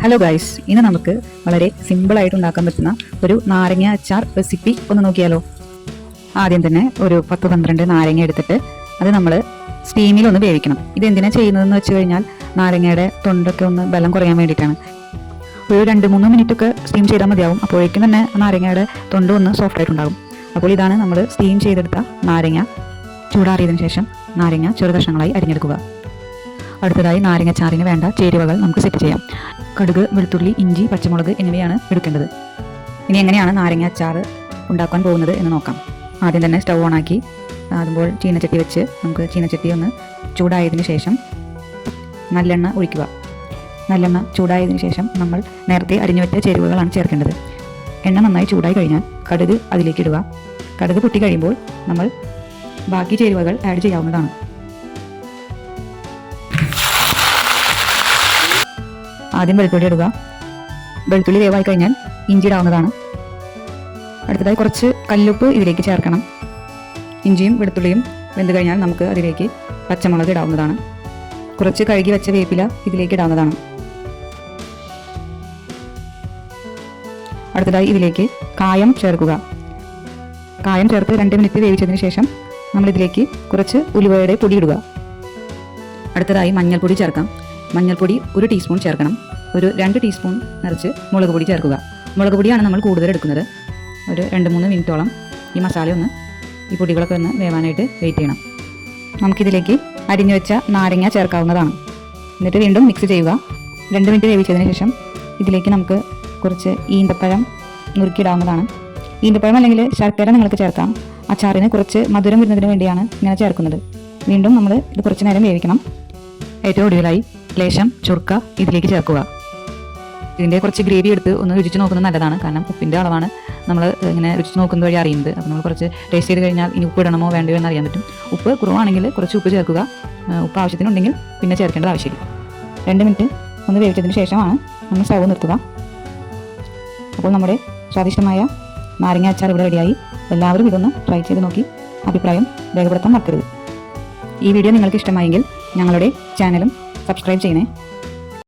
Hello guys, ഇന്ന് നമുക്ക് വളരെ സിമ്പിളായിട്ട് ഉണ്ടാക്കാൻ പറ്റുന്ന ഒരു നാരങ്ങ അച്ചാർ റെസിപ്പി ഒന്ന് നോക്കിയാലോ. ആദ്യം തന്നെ ഒരു 10-12 നാരങ്ങ എടുത്തിട്ട് അത് നമ്മൾ സ്റ്റീമിൽ ഒന്ന് വേവിക്കണം. ഇതെന്തിനാണ് ചെയ്യുന്നതെന്ന് വെച്ച് കഴിഞ്ഞാൽ നാരങ്ങയുടെ തൊണ്ടൊക്കെ ഒന്ന് ബലം കുറയാൻ വേണ്ടിയിട്ടാണ്. ഒരു 2-3 മിനിറ്റൊക്കെ സ്റ്റീം ചെയ്താൽ മതിയാവും. അപ്പോഴേക്കും തന്നെ നാരങ്ങയുടെ തൊണ്ട ഒന്ന് സോഫ്റ്റ് ആയിട്ടുണ്ടാകും. അപ്പോൾ ഇതാണ് നമ്മൾ സ്റ്റീം ചെയ്തെടുത്ത നാരങ്ങ. ചൂടാറിയതിനു ശേഷം നാരങ്ങ ചെറു കഷ്ണങ്ങളായി അരിഞ്ഞെടുക്കുക. അടുത്തതായി നാരങ്ങച്ചാറിന് വേണ്ട ചേരുവകൾ നമുക്ക് സെറ്റ് ചെയ്യാം. കടുക്, വെളുത്തുള്ളി, ഇഞ്ചി, പച്ചമുളക് എന്നിവയാണ് എടുക്കേണ്ടത്. ഇനി എങ്ങനെയാണ് നാരങ്ങ അച്ചാർ ഉണ്ടാക്കാൻ പോകുന്നത് എന്ന് നോക്കാം. ആദ്യം തന്നെ സ്റ്റൗ ഓണാക്കി അതുമ്പോൾ ചീനച്ചട്ടി വെച്ച് നമുക്ക് ചീനച്ചട്ടി ഒന്ന് ചൂടായതിനു ശേഷം നല്ലെണ്ണ ഒഴിക്കുക. നല്ലെണ്ണ ചൂടായതിനു ശേഷം നമ്മൾ നേരത്തെ അരിഞ്ഞു വെച്ച ചേരുവകളാണ് ചേർക്കേണ്ടത്. എണ്ണ നന്നായി ചൂടായി കഴിഞ്ഞാൽ കടുക് അതിലേക്ക് ഇടുക. കടുക് പൊട്ടി കഴിയുമ്പോൾ നമ്മൾ ബാക്കി ചേരുവകൾ ആഡ് ചെയ്യാവുന്നതാണ്. ആദ്യം വെളുത്തുള്ളി ഇടുക. വെളുത്തുള്ളി വേവായി കഴിഞ്ഞാൽ ഇഞ്ചി ഇടാവുന്നതാണ്. അടുത്തതായി കുറച്ച് കല്ലുപ്പ് ഇതിലേക്ക് ചേർക്കണം. ഇഞ്ചിയും വെളുത്തുള്ളിയും വെന്ത് കഴിഞ്ഞാൽ നമുക്ക് അതിലേക്ക് പച്ചമുളക് ഇടാവുന്നതാണ്. കുറച്ച് കഴുകി വെച്ച വേപ്പില ഇതിലേക്ക് ഇടാവുന്നതാണ്. അടുത്തതായി ഇതിലേക്ക് കായം ചേർക്കുക. കായം ചേർത്ത് 2 മിനിറ്റ് വേവിച്ചതിന് ശേഷം നമ്മളിതിലേക്ക് കുറച്ച് ഉലുവയുടെ പൊടി ഇടുക. അടുത്തതായി മഞ്ഞൾപ്പൊടി ചേർക്കാം. മഞ്ഞൾപ്പൊടി 1 ടീസ്പൂൺ ചേർക്കണം. ഒരു 2 ടീസ്പൂൺ നിറച്ച് മുളക് പൊടി ചേർക്കുക. മുളക് പൊടിയാണ് നമ്മൾ കൂടുതൽ എടുക്കുന്നത്. ഒരു 2-3 മിനിറ്റോളം ഈ മസാല ഈ പൊടികളൊക്കെ ഒന്ന് വേവാനായിട്ട് വെയിറ്റ് ചെയ്യണം. നമുക്കിതിലേക്ക് അരിഞ്ഞു വെച്ച നാരങ്ങ ചേർക്കാവുന്നതാണ്. എന്നിട്ട് വീണ്ടും മിക്സ് ചെയ്യുക. 2 മിനിറ്റ് വേവിച്ചതിന് ശേഷം ഇതിലേക്ക് നമുക്ക് കുറച്ച് ഈന്തപ്പഴം നുറുക്കിയിടാവുന്നതാണ്. ഈന്തപ്പഴം അല്ലെങ്കിൽ ശർക്കര നിങ്ങൾക്ക് ചേർക്കാം. അച്ചാറിന് കുറച്ച് മധുരം വരുന്നതിന് വേണ്ടിയാണ് ഇങ്ങനെ ചേർക്കുന്നത്. വീണ്ടും നമ്മൾ ഇത് കുറച്ച് നേരം വേവിക്കണം. ഏറ്റവും ഒടുവിലായി ലേശം ചുർക്ക ഇതിലേക്ക് ചേർക്കുക. ഇതിൻ്റെ കുറച്ച് ഗ്രേവി എടുത്ത് ഒന്ന് രുചിച്ച് നോക്കുന്നത് നല്ലതാണ്. കാരണം ഉപ്പിൻ്റെ അളവാണ് നമ്മൾ ഇങ്ങനെ രുചിച്ച് നോക്കുന്ന വഴി അറിയുന്നത്. അപ്പോൾ നമ്മൾ കുറച്ച് ടേസ്റ്റ് ചെയ്ത് കഴിഞ്ഞാൽ ഇനി ഉപ്പ് ഇടണമോ വേണ്ടയോ എന്ന് അറിയാൻ പറ്റും. ഉപ്പ് കുറവാണെങ്കിൽ കുറച്ച് ഉപ്പ് ചേർക്കുക. ഉപ്പ് ആവശ്യത്തിനുണ്ടെങ്കിൽ പിന്നെ ചേർക്കേണ്ടത് ആവശ്യമില്ല. 2 മിനിറ്റ് ഒന്ന് വേവിച്ചതിന് ശേഷമാണ് നമ്മൾ സ്റ്റൗ നിർത്തുക. അപ്പോൾ നമ്മുടെ സ്വാദിഷ്ടമായ നാരങ്ങ അച്ചാർ ഇവിടെ റെഡിയായി. എല്ലാവരും ഇതൊന്ന് ട്രൈ ചെയ്ത് നോക്കി അഭിപ്രായം രേഖപ്പെടുത്താൻ മറക്കരുത്. ഈ വീഡിയോ നിങ്ങൾക്ക് ഇഷ്ടമായെങ്കിൽ ഞങ്ങളുടെ ചാനലും സബ്സ്ക്രൈബ് ചെയ്യണേ.